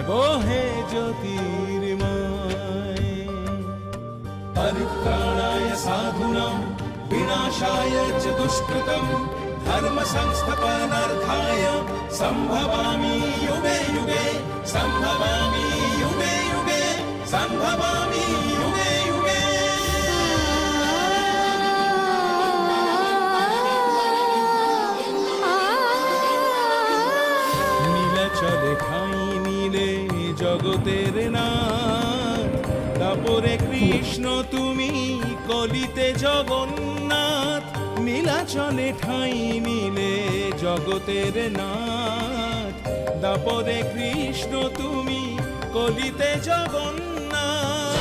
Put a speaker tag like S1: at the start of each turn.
S1: বহে জ্যোতির্ময়। পরিত্রাণায় সাধুনাং বিনাশায় চ দুষ্কৃতং ধর্ম সংস্থাপনার্থায় সম্ভবামি যুগে যুগে, সম্ভবামি যুগে যুগে, সম্ভবামি যুগে যুগে। নীলাচলে ঠাঁই নিলে জগতের নাথ, তারপরে কৃষ্ণ তুমি কলিতে জগন্নাথ। নীলাচলে ঠাঁই নিলে জগতের নাথ, তারপরে কৃষ্ণ তুমি কলিতে জগন্নাথ।